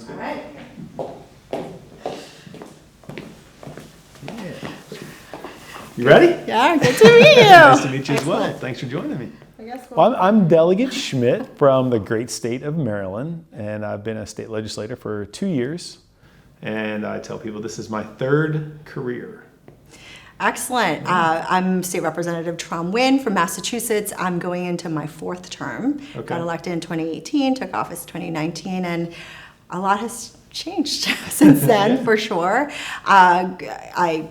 All right. Yeah. You ready? Yeah, good to meet you. Nice to meet you as well. Excellent. Thanks for joining me. I guess Well, I'm Delegate Schmidt from the great state of Maryland, and I've been a state legislator for 2 years. And I tell people this is my third career. Excellent. I'm State Representative Tram Nguyen from Massachusetts. I'm going into my fourth term. Okay. Got elected in 2018, took office 2019, and a lot has changed since then, for sure. I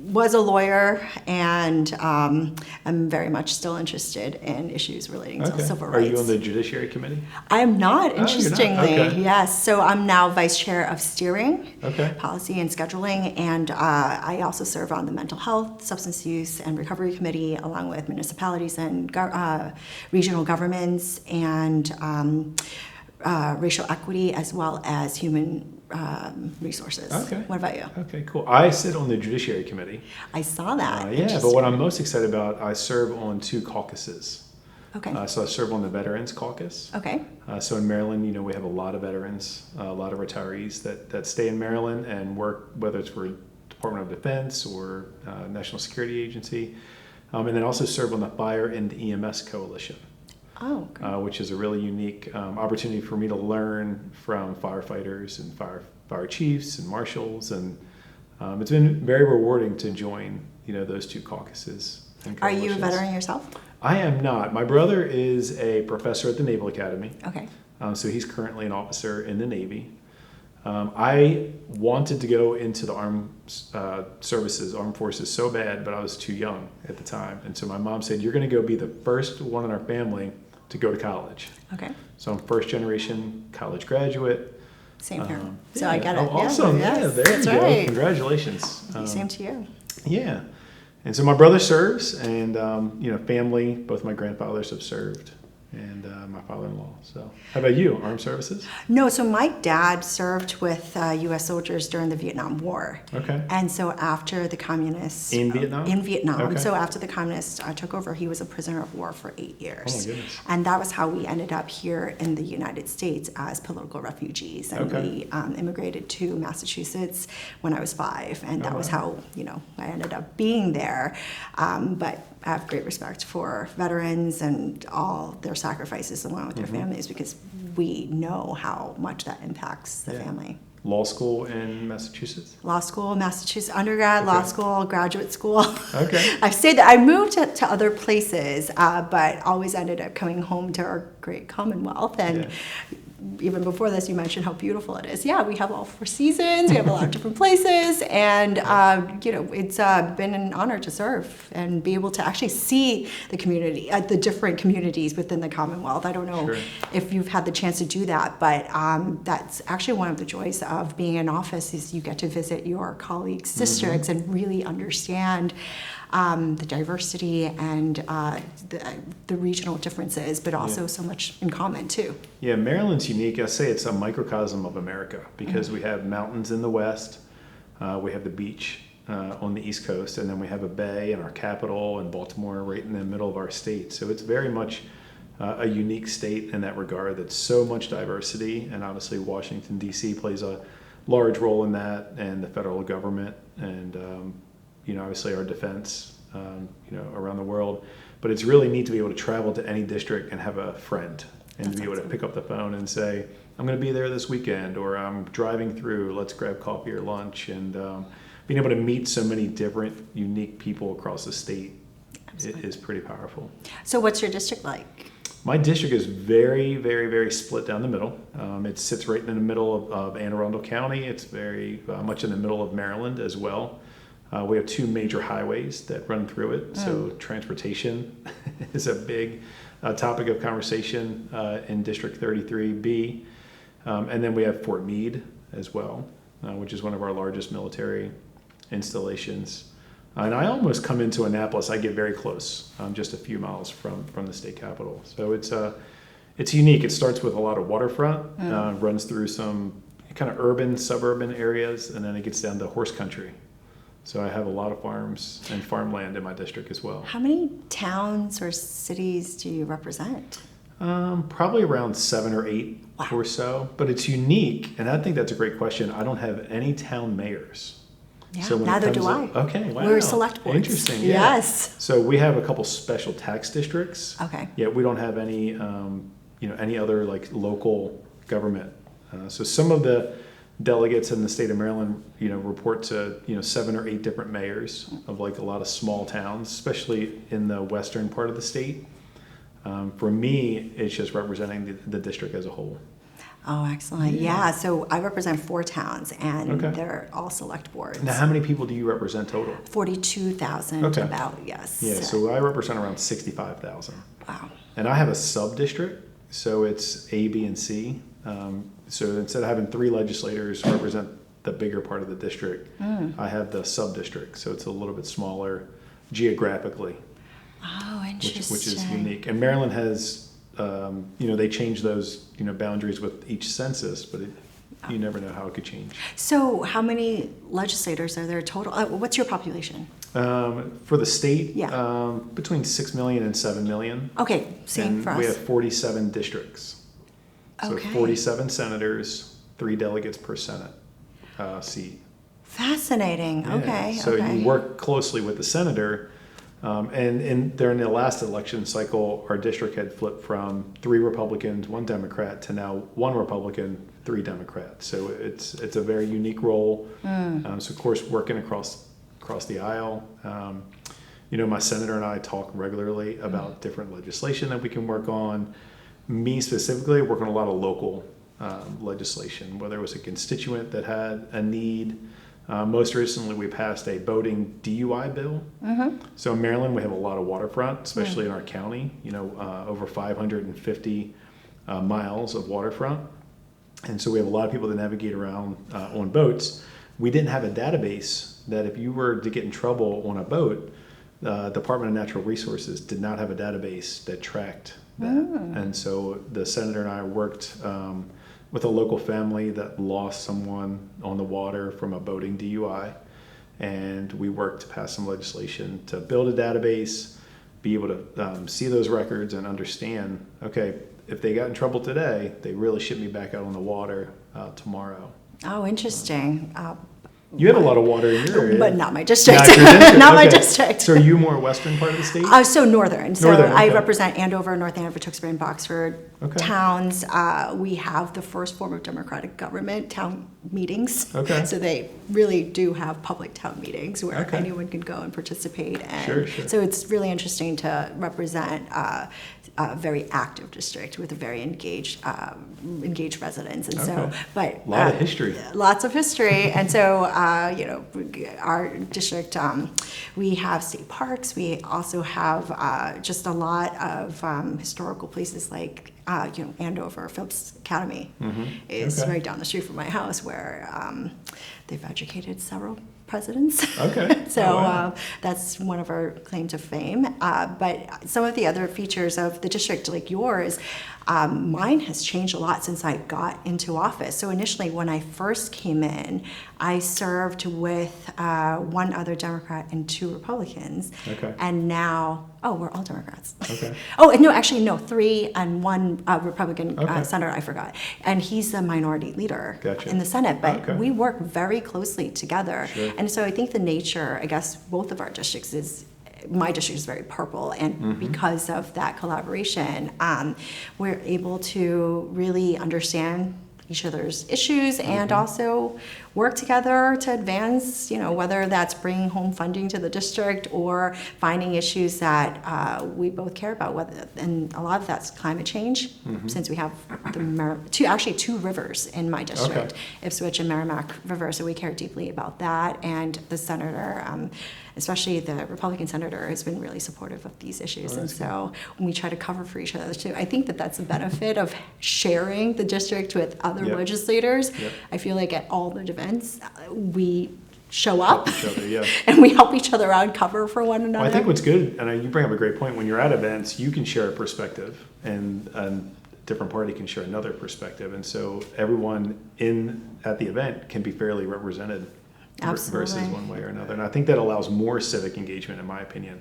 was a lawyer, and I'm very much still interested in issues relating to civil rights. Are you on the Judiciary Committee? I am not, Oh, you're not? interestingly. Okay. Yes. So I'm now Vice Chair of Steering, Okay. Policy and Scheduling, and I also serve on the Mental Health, Substance Use, and Recovery Committee, along with municipalities and regional governments, and racial equity, as well as human resources. Okay. What about you? Okay, cool. I sit on the Judiciary Committee. I saw that. Yeah, but what I'm most excited about, I serve on 2 caucuses. Okay. So I serve on the Veterans Caucus. Okay. So in Maryland, we have a lot of veterans, a lot of retirees that stay in Maryland and work, whether it's for Department of Defense or National Security Agency, and then also serve on the Fire and EMS Coalition. Oh, great. Which is a really unique opportunity for me to learn from firefighters and fire chiefs and marshals, and it's been very rewarding to join those 2 caucuses. Are you a veteran yourself? I am not. My brother is a professor at the Naval Academy. Okay. So he's currently an officer in the Navy. I wanted to go into the armed forces so bad, but I was too young at the time. And so my mom said, "You're going to go be the first one in our family to go to college." Okay. So I'm first generation college graduate. Same here. So I get it. Oh, awesome. Yeah, Yeah, there that's you go. right. Congratulations. Same to you. Yeah. And so my brother serves, and family, both my grandfathers have served, and my father-in-law. So how about you? Armed services? No, so my dad served with U.S. soldiers during the Vietnam War. Okay. And so after the communists... In Vietnam? In Vietnam. Okay. So after the communists took over, he was a prisoner of war for 8 years. Oh, my goodness. And that was how we ended up here in the United States as political refugees. And we immigrated to Massachusetts when I was 5. And that was how, I ended up being there. But I have great respect for veterans and all their sacrifices along with their families, because we know how much that impacts the family. Law school in Massachusetts? Law school, Massachusetts, undergrad, law school, graduate school. Okay. I say that I moved to other places, but always ended up coming home to our great Commonwealth. And even before this, you mentioned how beautiful it is. Yeah, we have all 4 seasons. We have a lot of different places, and it's been an honor to serve and be able to actually see the community, the different communities within the Commonwealth. I don't know if you've had the chance to do that, but that's actually one of the joys of being in office is you get to visit your colleagues' districts and really understand the diversity and the regional differences, but also so much in common too. Yeah, Maryland's unique. I say it's a microcosm of America because we have mountains in the west, we have the beach on the east coast, and then we have a bay and our capital and Baltimore right in the middle of our state. So it's very much a unique state in that regard. That's so much diversity, and obviously Washington, D.C. plays a large role in that, and the federal government, and obviously our defense, around the world. But it's really neat to be able to travel to any district and have a friend and to be able to pick up the phone and say, "I'm going to be there this weekend," or "I'm driving through, let's grab coffee or lunch." And being able to meet so many different, unique people across the state is pretty powerful. So what's your district like? My district is very, very, very split down the middle. It sits right in the middle of Anne Arundel County. It's very much in the middle of Maryland as well. We have 2 major highways that run through it, so transportation is a big topic of conversation in District 33B. And then we have Fort Meade as well, which is one of our largest military installations. And I almost come into Annapolis. I get very close, just a few miles from the state capitol. So it's unique. It starts with a lot of waterfront, runs through some kind of urban, suburban areas, and then it gets down to horse country. So I have a lot of farms and farmland in my district as well. How many towns or cities do you represent? Probably around 7 or 8 or so, but it's unique, and I think that's a great question. I don't have any town mayors. Yeah, So when it neither comes do I. Okay, wow. We're select boards. Interesting. Yeah. Yes. So we have a couple special tax districts. Okay. Yeah, we don't have any, any other like local government. So some of the delegates in the state of Maryland, report to 7 or 8 different mayors of like a lot of small towns, especially in the western part of the state. For me, it's just representing the district as a whole. Oh, excellent. Yeah. So I represent 4 towns, and Okay. they're all select boards. Now, how many people do you represent total? 42,000 Okay. about, yes. Yeah, so I represent around 65,000. Wow. And I have a sub-district, so it's A, B, and C. So instead of having 3 legislators represent the bigger part of the district, I have the sub-district, so it's a little bit smaller geographically. Oh, interesting. Which is unique. And Maryland has, they change those, boundaries with each census, but you never know how it could change. So how many legislators are there total? What's your population? For the state, Yeah. between 6 million and 7 million. Okay, same And for us. we have 47 districts. So Okay. 47 senators, 3 delegates per Senate seat. Fascinating. Yeah. Okay. So okay. you work closely with the senator. And during the last election cycle, our district had flipped from 3 Republicans, 1 Democrat, to now 1 Republican, 3 Democrats. So it's a very unique role. So of course, working across the aisle. My senator and I talk regularly about different legislation that we can work on. Me specifically, I work on a lot of local legislation, whether it was a constituent that had a need. Most recently, we passed a boating DUI bill. So in Maryland, we have a lot of waterfront, especially in our county, over 550 miles of waterfront. And so we have a lot of people that navigate around on boats. We didn't have a database that if you were to get in trouble on a boat, Department of Natural Resources did not have a database that tracked that. And so the senator and I worked with a local family that lost someone on the water from a boating DUI. And we worked to pass some legislation to build a database, be able to see those records and understand, okay, if they got in trouble today, they really shouldn't be back out on the water tomorrow. Oh, interesting. You have a lot of water in your area. But not my district. Not your district? Not my Okay. district. So are you more western part of the state? So northern. So Northern, I okay. represent Andover, North Andover, Tewksbury, and Boxford Okay. towns. We have the first form of democratic government, town meetings. Okay. So they really do have public town meetings where Okay. anyone can go and participate. And Sure, sure. so it's really interesting to represent a very active district with a very engaged residents. And so, Okay. but A lot of history. Lots of history. And so, our district, we have state parks. We also have just a lot of historical places like, Andover Phillips Academy is Okay. right down the street from my house where they've educated several presidents. Okay. So Oh, wow. that's one of our claim to fame. But some of the other features of the district, like yours, mine has changed a lot since I got into office. So initially, when I first came in, I served with 1 other Democrat and 2 Republicans. Okay. And now, we're all Democrats. Okay. No, actually, no, 3 and 1 Republican Okay. senator, I forgot. And he's the minority leader Gotcha. in the Senate. But Okay. we work very closely together. Sure. And so I think the nature, I guess, both of our districts is, my district is very purple, and because of that collaboration, we're able to really understand each other's issues and also work together to advance, whether that's bringing home funding to the district or finding issues that we both care about. And a lot of that's climate change, since we have two rivers in my district, Ipswich and Merrimack River, so we care deeply about that. And the senator, especially the Republican senator, has been really supportive of these issues. And so when we try to cover for each other too, I think that that's the benefit of sharing the district with other legislators. I feel like at all the events, we show up Each other, yeah. and we help each other out, cover for one another. Well, I think what's good, and you bring up a great point, when you're at events, you can share a perspective, and a different party can share another perspective. And so everyone at the event can be fairly represented. Absolutely. Versus one way or another. And I think that allows more civic engagement, in my opinion.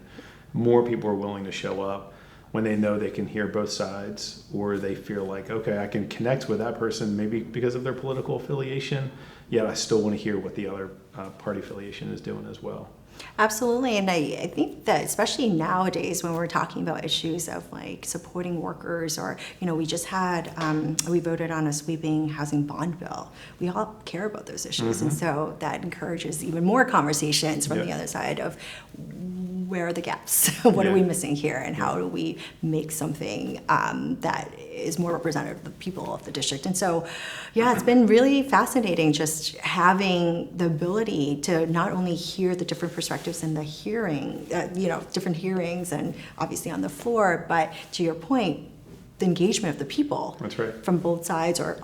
More people are willing to show up. when they know they can hear both sides, or they feel like, okay, I can connect with that person maybe because of their political affiliation, yet I still want to hear what the other party affiliation is doing as well. Absolutely, and I think that especially nowadays when we're talking about issues of like supporting workers, or we just had we voted on a sweeping housing bond bill. We all care about those issues, and so that encourages even more conversations from the other side of where are the gaps, what are we missing here, and how do we make something that is more representative of the people of the district. And so, it's been really fascinating just having the ability to not only hear the different perspectives in the hearing, different hearings and obviously on the floor, but to your point, the engagement of the people. That's right. From both sides or,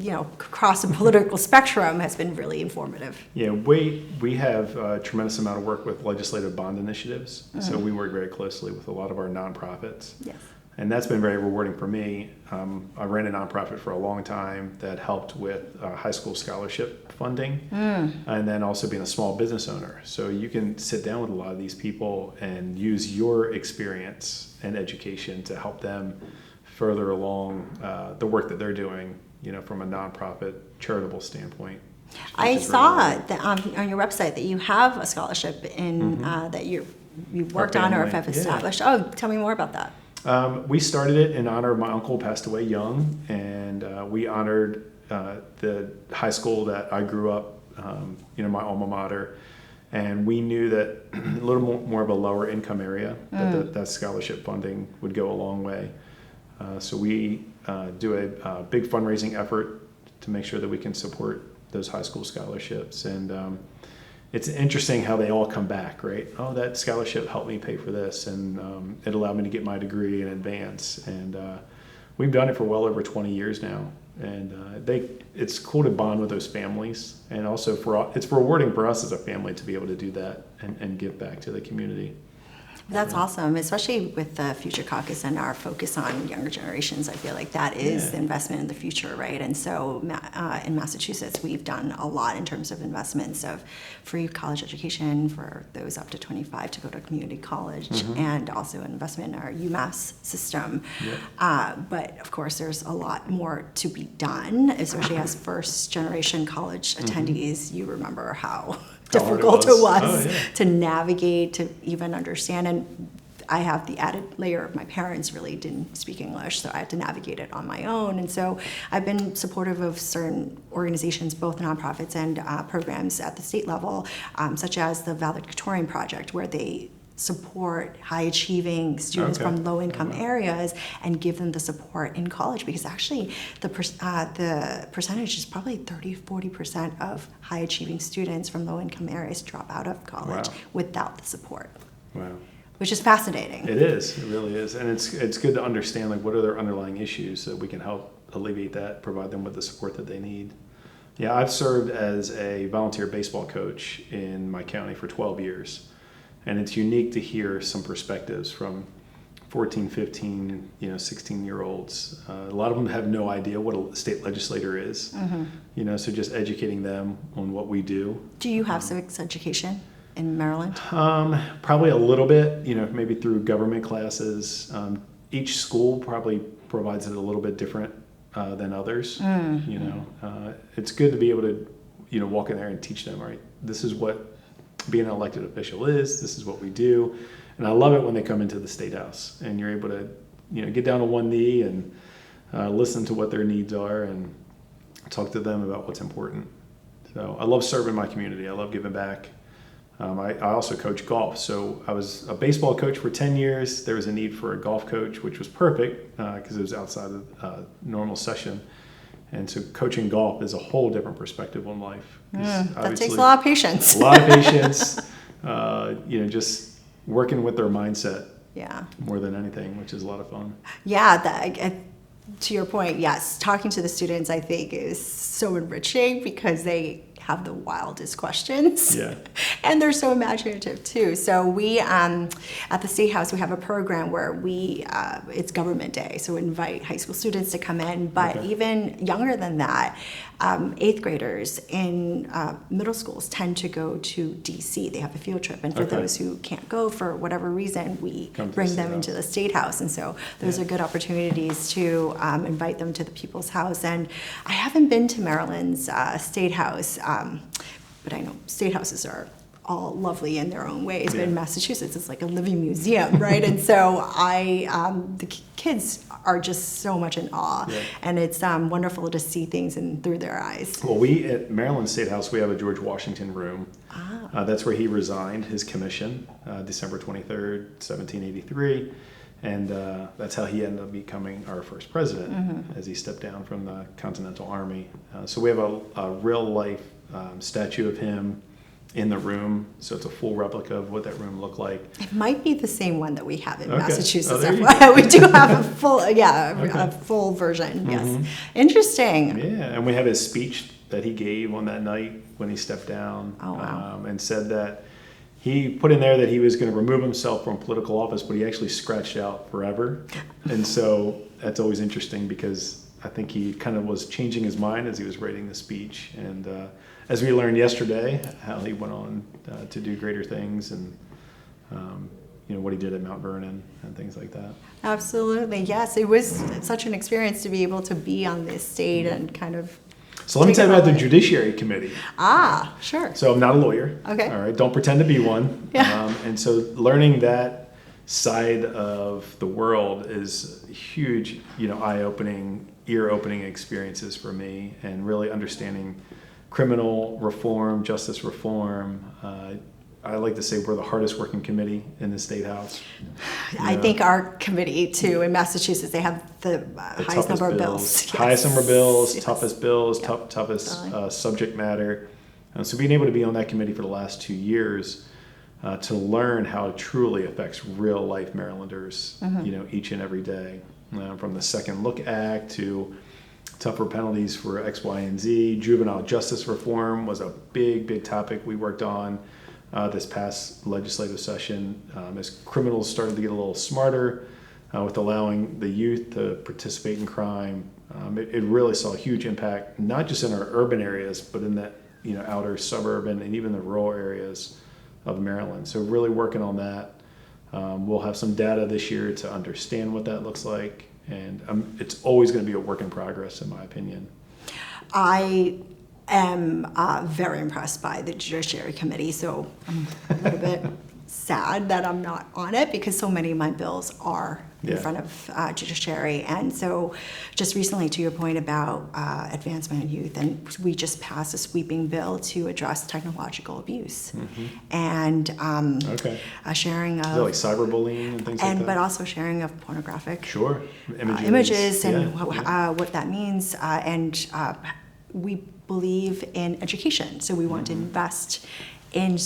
across the political spectrum has been really informative. Yeah, we have a tremendous amount of work with legislative bond initiatives. So we work very closely with a lot of our nonprofits. Yes. And that's been very rewarding for me. I ran a nonprofit for a long time that helped with high school scholarship funding, and then also being a small business owner. So you can sit down with a lot of these people and use your experience and education to help them further along the work that they're doing, from a nonprofit charitable standpoint. I saw that on your website that you have a scholarship in that you've worked on or have established. Oh, tell me more about that. We started it in honor of my uncle, passed away young, and we honored the high school that I grew up, my alma mater, and we knew that a little more of a lower income area, that scholarship funding would go a long way. So we do a big fundraising effort to make sure that we can support those high school scholarships. And it's interesting how they all come back, right? Oh, that scholarship helped me pay for this, and it allowed me to get my degree in advance. And we've done it for well over 20 years now. And it's cool to bond with those families. And also it's rewarding for us as a family to be able to do that and give back to the community. That's awesome, especially with the Future Caucus and our focus on younger generations. I feel like that is the investment in the future, right? And so in Massachusetts, we've done a lot in terms of investments of free college education for those up to 25 to go to community college, and also an investment in our UMass system. But of course, there's a lot more to be done, especially as first generation college attendees. You remember how difficult it was to navigate, to even understand. And I have the added layer of my parents really didn't speak English, so I had to navigate it on my own. And so I've been supportive of certain organizations, both nonprofits and programs at the state level, such as the Valedictorian Project, where they support high-achieving students from low-income areas and give them the support in college, because actually the percentage is probably 30-40% of high-achieving students from low-income areas drop out of college without the support. Wow. Which is fascinating. It is. It really is. And it's good to understand what are their underlying issues so that we can help alleviate that, provide them with the support that they need. Yeah, I've served as a volunteer baseball coach in my county for 12 years. And it's unique to hear some perspectives from 14, 15, 16-year-olds. A lot of them have no idea what a state legislator is. So just educating them on what we do. Do you have civics education in Maryland? Probably a little bit, maybe through government classes. Each school probably provides it a little bit different than others. It's good to be able to, walk in there and teach them, right? This is what being an elected official is. This is what we do. And I love it when they come into the State House and you're able to, get down on one knee and listen to what their needs are and talk to them about what's important. So I love serving my community. I love giving back. I also coach golf. So I was a baseball coach for 10 years. There was a need for a golf coach, which was perfect because it was outside of normal session. And so coaching golf is a whole different perspective on life. That takes a lot of patience. A lot of patience, just working with their mindset more than anything, which is a lot of fun. Yeah, to your point, yes, talking to the students, I think, is so enriching because they have the wildest questions. And they're so imaginative too. So we, at the State House, we have a program where it's government day. So we invite high school students to come in, but even younger than that, 8th graders in middle schools tend to go to DC. They have a field trip. And for those who can't go for whatever reason, we bring them into the State House. And so those are good opportunities to invite them to the People's House. And I haven't been to Maryland's State House, but I know State Houses are all lovely in their own ways. But in Massachusetts, it's like a living museum, right? And so the kids are just so much in awe, and it's wonderful to see things through their eyes. Well, at Maryland State House, we have a George Washington room. That's where he resigned his commission, December 23rd, 1783. And that's how he ended up becoming our first president as he stepped down from the Continental Army. So we have a real-life statue of him in the room, so it's a full replica of what that room looked like. It might be the same one that we have in Okay. Massachusetts. Oh, We do have a full, a full version. Yes, interesting. Yeah, and we have his speech that he gave on that night when he stepped down. Oh, wow. And said that he put in there that he was going to remove himself from political office, but he actually scratched out forever. And so that's always interesting because I think he kind of was changing his mind as he was writing the speech. And as we learned yesterday, how he went on to do greater things and what he did at Mount Vernon and things like that. Absolutely, yes. It was such an experience to be able to be on this state and kind of. So let me tell you about the Judiciary Committee. Sure. So I'm not a lawyer. Okay. All right. Don't pretend to be one. Yeah. And so learning that side of the world is huge, eye-opening, ear-opening experiences for me, and really understanding criminal reform, justice reform. I like to say we're the hardest working committee in the State House. I think our committee too in Massachusetts, they have the highest number of bills. Highest number of bills, toughest bills, toughest subject matter. So being able to be on that committee for the last 2 years to learn how it truly affects real life Marylanders, each and every day, from the Second Look Act to tougher penalties for X, Y, and Z. Juvenile justice reform was a big, big topic we worked on this past legislative session as criminals started to get a little smarter with allowing the youth to participate in crime. It really saw a huge impact, not just in our urban areas, but in the outer suburban and even the rural areas of Maryland. So really working on that. We'll have some data this year to understand what that looks like. And it's always going to be a work in progress, in my opinion. I am very impressed by the Judiciary Committee, so I'm a little bit sad that I'm not on it because so many of my bills are in front of Judiciary. And so just recently, to your point about advancement in youth, and we just passed a sweeping bill to address technological abuse and a sharing of... Is it like cyberbullying and things like that? But also sharing of pornographic images and what that means. And we believe in education, so we want to invest in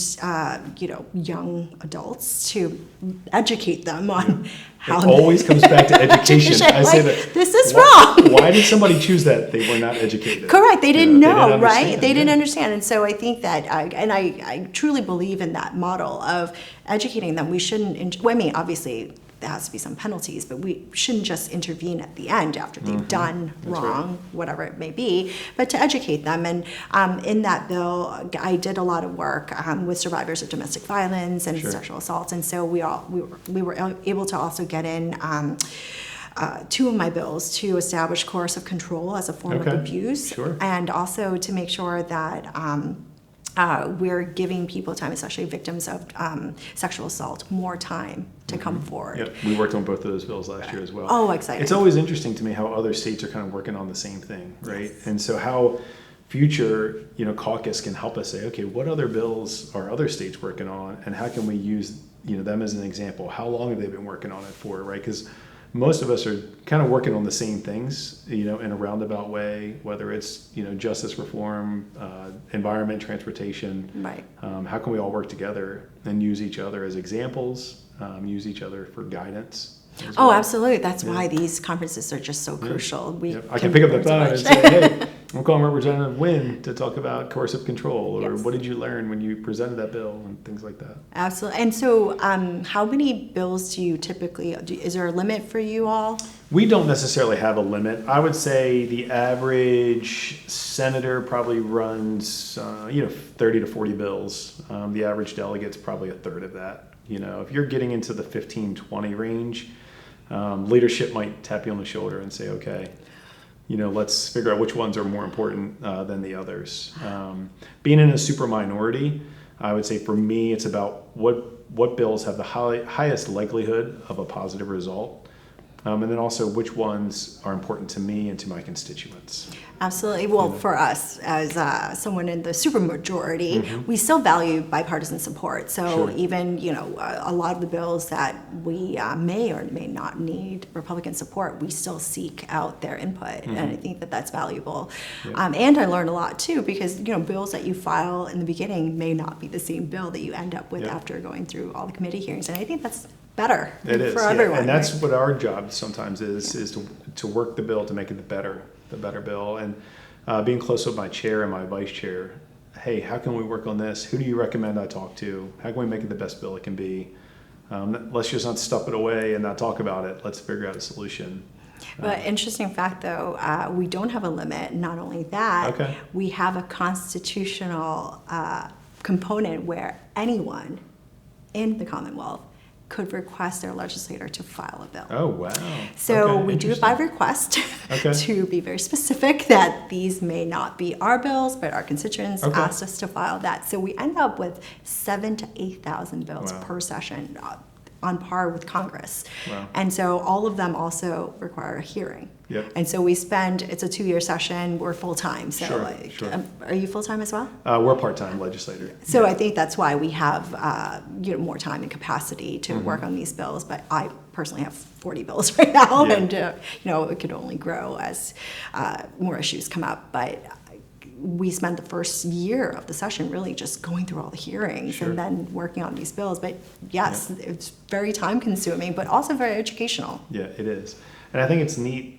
young adults to educate them on how. It always comes back to education. I say that this is wrong. Why did somebody choose that? They were not educated. Correct. They didn't know, right? They didn't yeah. understand, and so I think that, I truly believe in that model of educating them. We shouldn't. Well, I mean, obviously, there has to be some penalties, but we shouldn't just intervene at the end after they've done wrong, whatever it may be, but to educate them. And in that bill, I did a lot of work with survivors of domestic violence and sexual assaults, and so we were able to also get in 2 of my bills to establish coercive control as a form of abuse, and also to make sure that we're giving people time, especially victims of sexual assault, more time to come forward. Yep, we worked on both of those bills last year as well. Oh, exciting. It's always interesting to me how other states are kind of working on the same thing, right? Yes. And so how Future Caucus can help us say, okay, what other bills are other states working on, and how can we use them as an example? How long have they been working on it for, right? Because most of us are kind of working on the same things, in a roundabout way, whether it's, justice reform, environment, transportation. Right. How can we all work together and use each other as examples, use each other for guidance? Oh, absolutely. That's why these conferences are just so crucial. I can pick up the phone and say, hey, We'll call Representative Nguyen to talk about coercive control, or Yes. what did you learn when you presented that bill and things like that. Absolutely. And so how many bills do you typically, is there a limit for you all? We don't necessarily have a limit. I would say the average senator probably runs, 30 to 40 bills. The average delegate's probably a third of that. If you're getting into the 15, 20 range, leadership might tap you on the shoulder and say, okay, let's figure out which ones are more important than the others. Being in a super minority, I would say for me, it's about what bills have the highest likelihood of a positive result. And then also which ones are important to me and to my constituents. Absolutely. Well, for us, as someone in the supermajority, we still value bipartisan support. So even, a lot of the bills that we may or may not need Republican support, we still seek out their input. And I think that that's valuable. And I learned a lot, too, because, bills that you file in the beginning may not be the same bill that you end up with after going through all the committee hearings. And I think that's better for everyone. And that's what our job sometimes is to work the bill to make it the better bill. And being close with my chair and my vice chair, hey, how can we work on this? Who do you recommend I talk to? How can we make it the best bill it can be? Let's just not stuff it away and not talk about it. Let's figure out a solution. But interesting fact, though, we don't have a limit. Not only that, we have a constitutional component where anyone in the Commonwealth could request their legislator to file a bill. Oh, wow. So we do it by request to be very specific that these may not be our bills, but our constituents asked us to file that. So we end up with 7,000 to 8,000 bills per session, on par with Congress. Wow. And so all of them also require a hearing. Yep. And so it's a 2-year session, we're full-time. So are you full-time as well? We're part-time legislator. So I think that's why we have more time and capacity to work on these bills. But I personally have 40 bills right now, and it could only grow as more issues come up. But we spent the first year of the session really just going through all the hearings and then working on these bills. But yes, it's very time consuming, but also very educational. Yeah, it is. And I think it's neat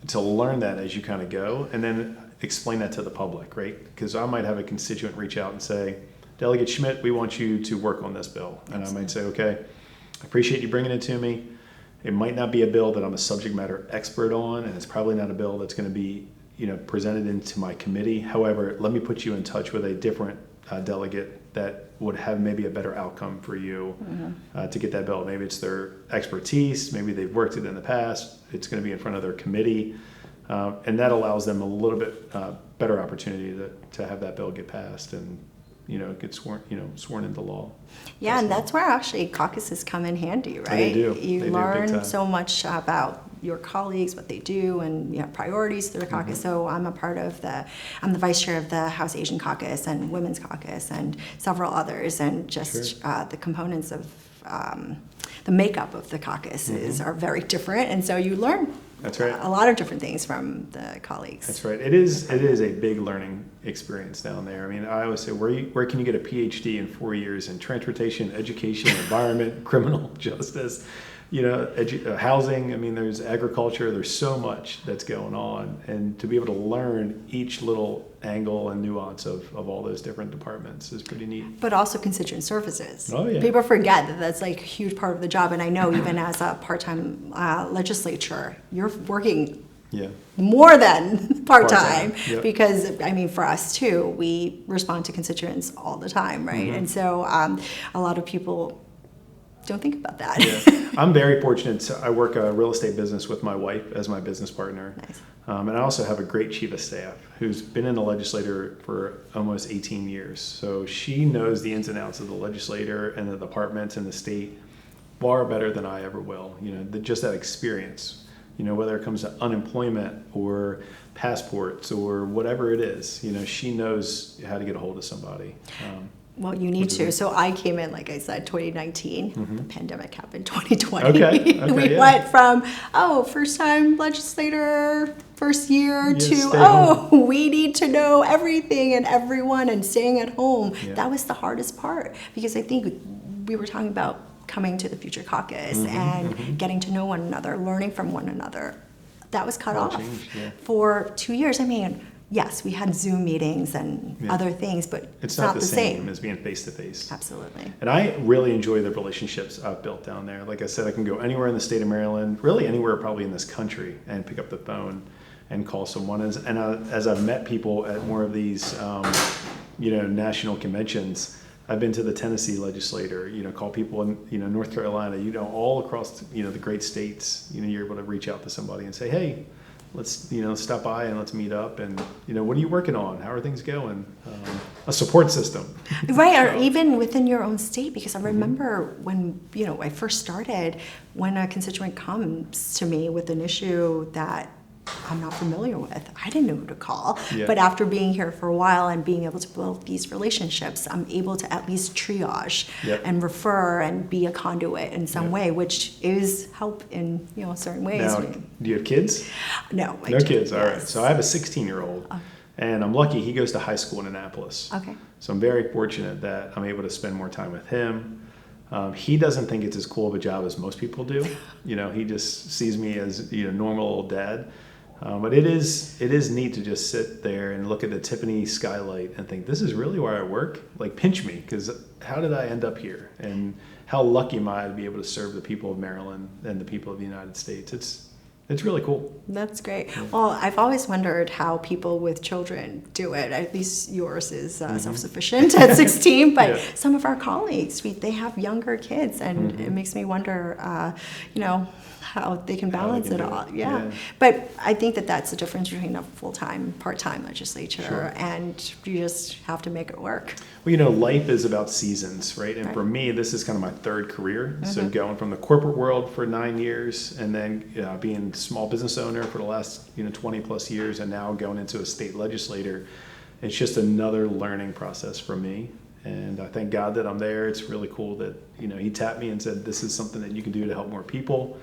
to learn that as you kind of go and then explain that to the public, right? Because I might have a constituent reach out and say, Delegate Schmidt, we want you to work on this bill. And I might say, okay, I appreciate you bringing it to me. It might not be a bill that I'm a subject matter expert on, and it's probably not a bill that's going to be presented into my committee. However, let me put you in touch with a different delegate that would have maybe a better outcome for you to get that bill. Maybe it's their expertise, maybe they've worked it in the past, it's going to be in front of their committee, and that allows them a little bit better opportunity to have that bill get passed and get sworn into law. Yeah, and that's where actually caucuses come in handy, right? They do. You learn so much about your colleagues, what they do, and priorities through the caucus. So I'm I'm the vice chair of the House Asian Caucus and Women's Caucus and several others, and just the components of the makeup of the caucuses are very different, and so you learn a lot of different things from the colleagues. That's right. It is a big learning experience down there. I mean, I always say, where can you get a PhD in 4 years in transportation, education, environment, criminal justice, housing? I mean, there's agriculture. There's so much that's going on, and to be able to learn each little angle and nuance of all those different departments is pretty neat. But also constituent services. Oh, yeah. People forget that that's like a huge part of the job, and I know even as a part-time legislature, you're working more than part-time. Because, I mean, for us too, we respond to constituents all the time, right? And so a lot of people don't think about that. I'm very fortunate. I work a real estate business with my wife as my business partner. Nice. And I also have a great chief of staff who's been in the legislature for almost 18 years. So she knows the ins and outs of the legislature and the departments and the state far better than I ever will. Just that experience, whether it comes to unemployment or passports or whatever it is, she knows how to get a hold of somebody. Well, you need to. So I came in, like I said, 2019. The pandemic happened 2020. We went from, first-time legislator, first year, to, we need to know everything and everyone and staying at home. That was the hardest part, because I think we were talking about coming to the Future Caucus and getting to know one another, learning from one another. That was cut off for 2 years. I mean, yes, we had Zoom meetings and other things, but it's not the same as being face to face. Absolutely. And I really enjoy the relationships I've built down there. Like I said, I can go anywhere in the state of Maryland, really anywhere probably in this country, and pick up the phone and call someone. As I've met people at more of these, national conventions, I've been to the Tennessee legislator, call people in, North Carolina, all across, the great states, you're able to reach out to somebody and say, hey, let's, stop by and let's meet up. And, what are you working on? How are things going? A support system. Right. Or even within your own state, because I remember when, I first started, when a constituent comes to me with an issue that I'm not familiar with, I didn't know who to call. Yeah. But after being here for a while and being able to build these relationships, I'm able to at least triage and refer and be a conduit in some way, which is help in certain ways. Now, do you have kids? No. No kids. All right. So I have a 16-year-old, and I'm lucky he goes to high school in Annapolis. Okay. So I'm very fortunate that I'm able to spend more time with him. He doesn't think it's as cool of a job as most people do. He just sees me as normal old dad. But it is neat to just sit there and look at the Tiffany skylight and think, this is really where I work? Like, pinch me, because how did I end up here? And how lucky am I to be able to serve the people of Maryland and the people of the United States? It's really cool. That's great. Well, I've always wondered how people with children do it. At least yours is self-sufficient at 16, but some of our colleagues, they have younger kids, and it makes me wonder, how they can balance it all. Yeah. But I think that's the difference between a full-time, part-time legislature, and you just have to make it work. Well, life is about seasons, right? And for me, this is kind of my third career. So going from the corporate world for 9 years, and then being a small business owner for the last 20 plus years, and now going into a state legislator, it's just another learning process for me. And I thank God that I'm there. It's really cool that he tapped me and said, this is something that you can do to help more people.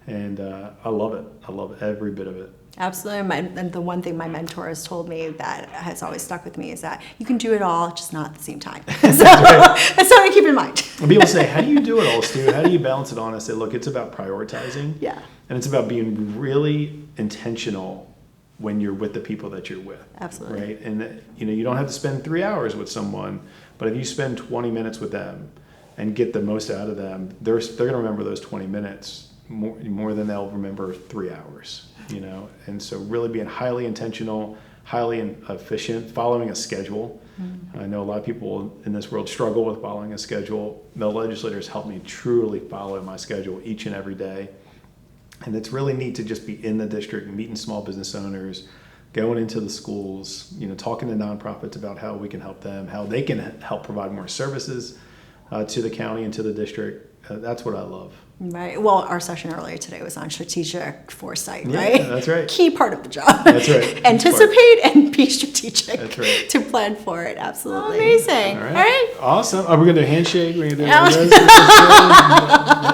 And I love it. I love every bit of it. Absolutely. And the one thing my mentor has told me that has always stuck with me is that you can do it all, just not at the same time. That's something I keep in mind. And people say, how do you do it all, Stu? How do you balance it on? I say, look, it's about prioritizing. Yeah. And it's about being really intentional when you're with the people that you're with. Absolutely. Right? And you don't have to spend 3 hours with someone, but if you spend 20 minutes with them and get the most out of them, they're going to remember those 20 minutes more than they'll remember 3 hours, and so really being highly intentional, highly efficient, following a schedule. I know a lot of people in this world struggle with following a schedule. The legislators help me truly follow my schedule each and every day, and it's really neat to just be in the district, meeting small business owners, going into the schools, talking to nonprofits about how we can help them, how they can help provide more services to the county and to the district. That's what I love. Right. Well, our session earlier today was on strategic foresight, right? Yeah, that's right. Key part of the job. That's right. Anticipate and be strategic. That's right. To plan for it. Absolutely. Amazing. All All right. Awesome. Are we going to do a handshake? We're going to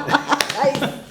do